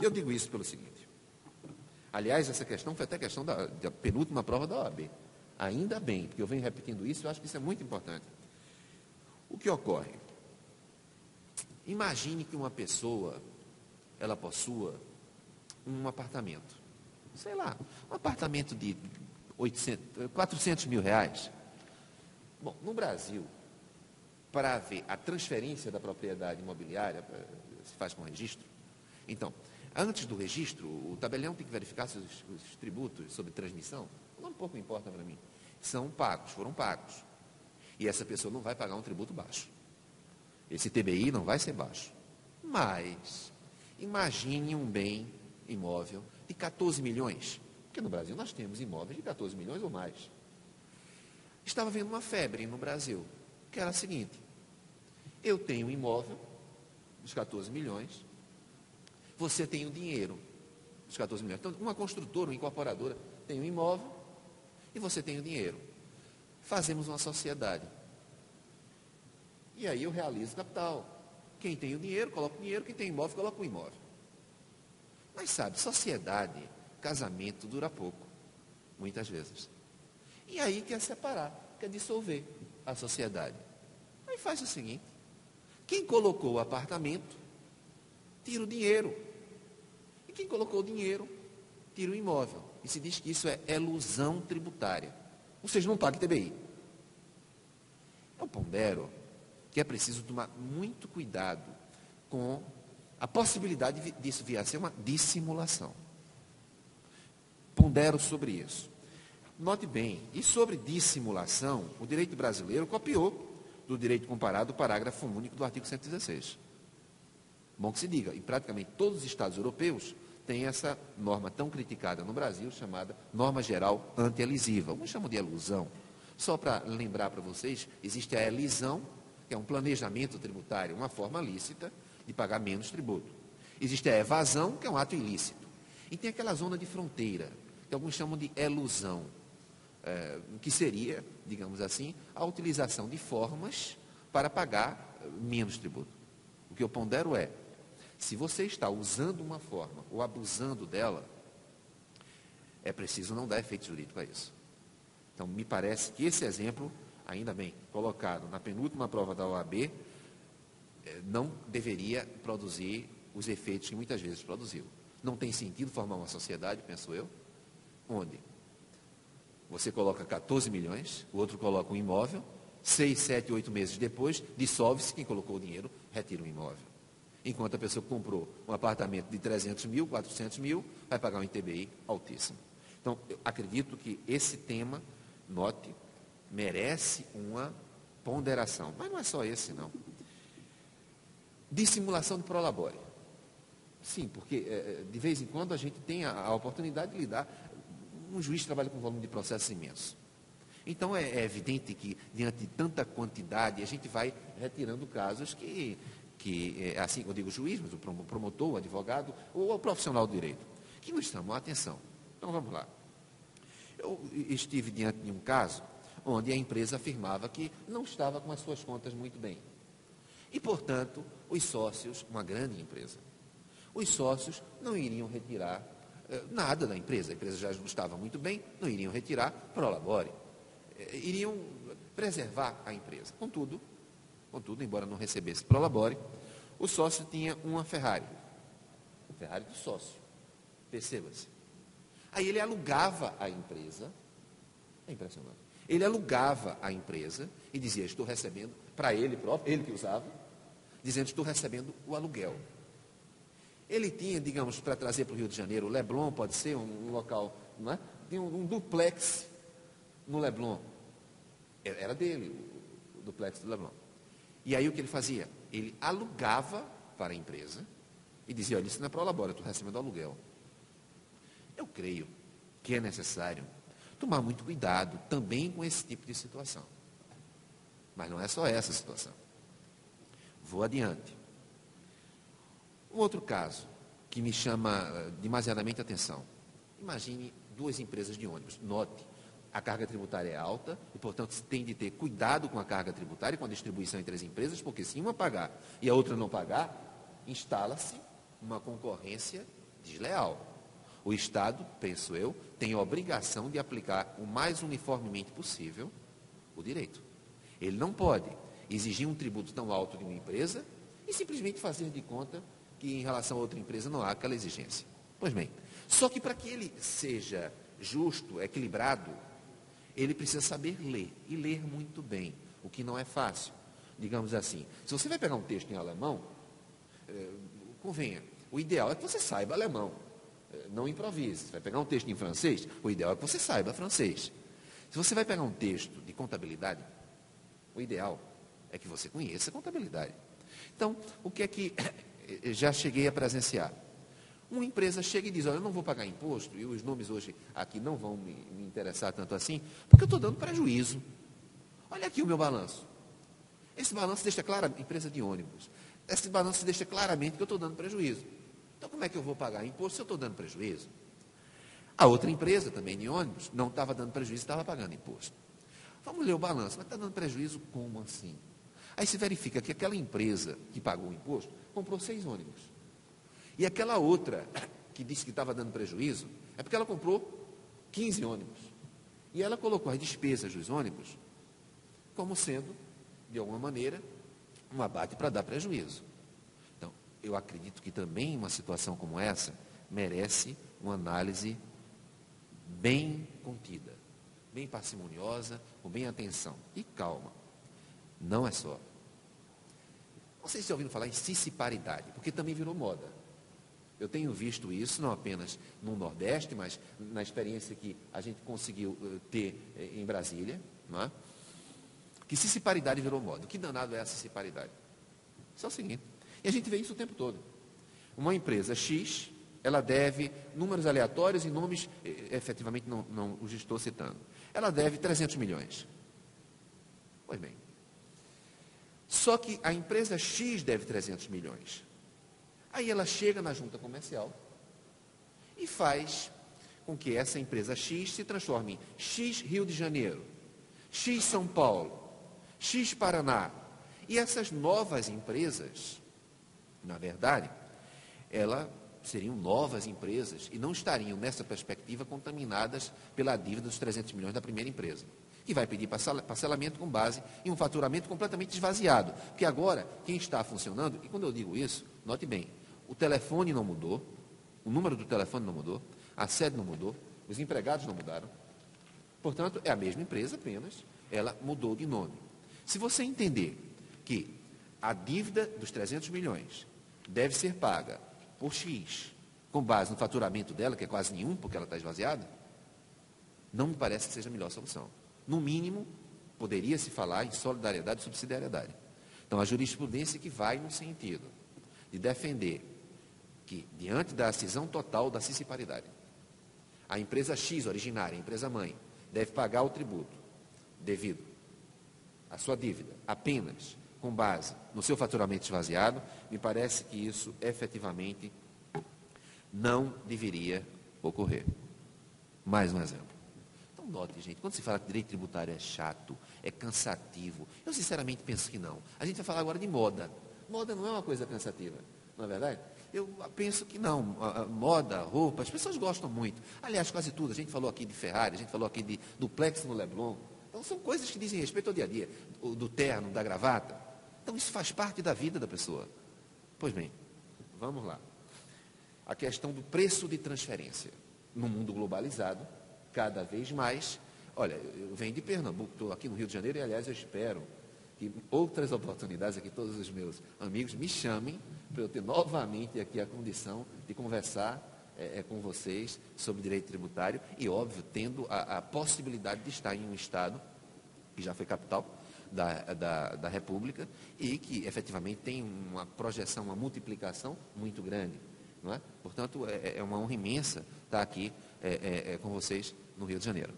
Eu digo isso pelo seguinte. Aliás, essa questão foi até questão da penúltima prova da OAB. Ainda bem, porque eu venho repetindo isso, eu acho que isso é muito importante. O que ocorre? Imagine que uma pessoa, ela possua um apartamento. Sei lá, um apartamento de 400 mil reais. Bom, no Brasil, para haver a transferência da propriedade imobiliária, se faz com registro. Então, antes do registro, o tabelião tem que verificar se os tributos sobre transmissão, não pouco importa para mim, são pagos, foram pagos. E essa pessoa não vai pagar um tributo baixo. Esse TBI não vai ser baixo. Mas, imagine um bem imóvel de 14 milhões, porque no Brasil nós temos imóveis de 14 milhões ou mais. Estava havendo uma febre no Brasil, que era a seguinte: eu tenho um imóvel dos 14 milhões, você tem o dinheiro dos 14 milhões. Então, uma construtora, uma incorporadora tem um imóvel e você tem o dinheiro. Fazemos uma sociedade. E aí eu realizo capital. Quem tem o dinheiro, coloca o dinheiro. Quem tem imóvel, coloca o imóvel. Mas sabe, sociedade, casamento dura pouco. Muitas vezes. E aí quer separar, quer dissolver a sociedade. Aí faz o seguinte: quem colocou o apartamento, tira o dinheiro. E quem colocou o dinheiro, tira o imóvel. E se diz que isso é elusão tributária. Ou seja, não paga TBI. Eu pondero que é preciso tomar muito cuidado com a possibilidade disso vir a ser uma dissimulação. Pondero sobre isso. Note bem, e sobre dissimulação, o direito brasileiro copiou do direito comparado o parágrafo único do artigo 116. Bom que se diga, e praticamente todos os estados europeus têm essa norma tão criticada no Brasil, chamada norma geral anti-elisiva. Alguns chamam de elusão. Só para lembrar para vocês, existe a elisão, que é um planejamento tributário, uma forma lícita de pagar menos tributo. Existe a evasão, que é um ato ilícito. E tem aquela zona de fronteira, que alguns chamam de elusão, que seria, digamos assim, a utilização de formas para pagar menos tributo. O que eu pondero é, se você está usando uma forma ou abusando dela, é preciso não dar efeito jurídico a isso. Então, me parece que esse exemplo, ainda bem, colocado na penúltima prova da OAB, não deveria produzir os efeitos que muitas vezes produziu. Não tem sentido formar uma sociedade, penso eu, onde você coloca 14 milhões, o outro coloca um imóvel, 6, 7, 8 meses depois, dissolve-se, quem colocou o dinheiro, retira o imóvel. Enquanto a pessoa que comprou um apartamento de 300 mil, 400 mil, vai pagar um ITBI altíssimo. Então, eu acredito que esse tema, note, merece uma ponderação. Mas não é só esse, não. Dissimulação de prolabore. Sim, porque de vez em quando a gente tem a oportunidade de lidar. Um juiz trabalha com um volume de processos imenso. Então, é evidente que, diante de tanta quantidade, a gente vai retirando casos que assim, eu digo juiz, mas o promotor, o advogado, ou o profissional do direito, que nos chamam a atenção. Então, vamos lá. Eu estive diante de um caso onde a empresa afirmava que não estava com as suas contas muito bem. E, portanto, os sócios, uma grande empresa, os sócios não iriam retirar nada da empresa. A empresa já não estava muito bem, não iriam retirar prolabore. Iriam preservar a empresa. Contudo, embora não recebesse prolabore, o sócio tinha uma Ferrari. Ferrari do sócio. Perceba-se. Aí ele alugava a empresa. É impressionante. Ele alugava a empresa e dizia: estou recebendo, para ele próprio, ele que usava, dizendo: estou recebendo o aluguel. Ele tinha, digamos, para trazer para o Rio de Janeiro, o Leblon pode ser um local, não é? Tinha um duplex no Leblon. Era dele, o duplex do Leblon. E aí o que ele fazia? Ele alugava para a empresa e dizia: olha, isso não é prolabore, eu estou recebendo aluguel. Eu creio que é necessário tomar muito cuidado também com esse tipo de situação. Mas não é só essa situação. Vou adiante. Um outro caso que me chama demasiadamente atenção. Imagine duas empresas de ônibus. Note, a carga tributária é alta e, portanto, se tem de ter cuidado com a carga tributária e com a distribuição entre as empresas, porque se uma pagar e a outra não pagar, instala-se uma concorrência desleal. O Estado, penso eu, tem a obrigação de aplicar o mais uniformemente possível o direito. Ele não pode exigir um tributo tão alto de uma empresa e simplesmente fazer de conta que em relação a outra empresa não há aquela exigência. Pois bem, só que para que ele seja justo, equilibrado, ele precisa saber ler, e ler muito bem, o que não é fácil. Digamos assim, se você vai pegar um texto em alemão, convenha, o ideal é que você saiba alemão, não improvise. Se vai pegar um texto em francês, o ideal é que você saiba francês. Se você vai pegar um texto de contabilidade, o ideal é que você conheça contabilidade. Então, o que é que já cheguei a presenciar? Uma empresa chega e diz, olha, eu não vou pagar imposto, e os nomes hoje aqui não vão me interessar tanto assim, porque eu estou dando prejuízo. Olha aqui o meu balanço. Esse balanço deixa claro, empresa de ônibus, esse balanço deixa claramente que eu estou dando prejuízo. Então, como é que eu vou pagar imposto se eu estou dando prejuízo? A outra empresa, também de ônibus, não estava dando prejuízo, estava pagando imposto. Vamos ler o balanço, mas está dando prejuízo como assim? Aí se verifica que aquela empresa que pagou o imposto, comprou 6 ônibus. E aquela outra, que disse que estava dando prejuízo, é porque ela comprou 15 ônibus. E ela colocou as despesas dos ônibus como sendo, de alguma maneira, um abate para dar prejuízo. Então, eu acredito que também uma situação como essa merece uma análise bem contida, bem parcimoniosa, com bem atenção e calma. Não é só. Não sei se já ouviram falar em ciciparidade, porque também virou moda. Eu tenho visto isso, não apenas no Nordeste, mas na experiência que a gente conseguiu ter em Brasília, não é? Que ciciparidade virou moda. O que danado é a ciciparidade? Isso é o seguinte, e a gente vê isso o tempo todo. Uma empresa X, ela deve números aleatórios e nomes, efetivamente não os estou citando. Ela deve 300 milhões. Pois bem. Só que a empresa X deve 300 milhões. Aí ela chega na junta comercial e faz com que essa empresa X se transforme em X Rio de Janeiro, X São Paulo, X Paraná. E essas novas empresas, na verdade, elas seriam novas empresas e não estariam, nessa perspectiva, contaminadas pela dívida dos 300 milhões da primeira empresa, que vai pedir parcelamento com base em um faturamento completamente esvaziado. Porque agora, quem está funcionando, e quando eu digo isso, note bem, o telefone não mudou, o número do telefone não mudou, a sede não mudou, os empregados não mudaram. Portanto, é a mesma empresa, apenas ela mudou de nome. Se você entender que a dívida dos 300 milhões deve ser paga por X, com base no faturamento dela, que é quase nenhum, porque ela está esvaziada, não me parece que seja a melhor solução. No mínimo, poderia se falar em solidariedade e subsidiariedade. Então, a jurisprudência que vai no sentido de defender que, diante da cisão total da ciciparidade, a empresa X originária, a empresa mãe, deve pagar o tributo devido à sua dívida apenas com base no seu faturamento esvaziado, me parece que isso efetivamente não deveria ocorrer. Mais um exemplo. Então, note, gente, quando se fala que direito tributário é chato, é cansativo, eu sinceramente penso que não. A gente vai falar agora de moda. Moda não é uma coisa cansativa, não é verdade? Eu penso que não. A moda, roupa, as pessoas gostam muito. Aliás, quase tudo. A gente falou aqui de Ferrari, a gente falou aqui de duplex no Leblon. Então, são coisas que dizem respeito ao dia a dia. Do terno, da gravata. Então, isso faz parte da vida da pessoa. Pois bem, vamos lá. A questão do preço de transferência. No mundo globalizado, cada vez mais. Olha, eu venho de Pernambuco, estou aqui no Rio de Janeiro e, aliás, eu espero que outras oportunidades aqui, todos os meus amigos me chamem para eu ter novamente aqui a condição de conversar com vocês sobre direito tributário e, óbvio, tendo a possibilidade de estar em um estado que já foi capital da República e que, efetivamente, tem uma projeção, uma multiplicação muito grande. Não é? Portanto, é uma honra imensa estar aqui com vocês no Rio de Janeiro.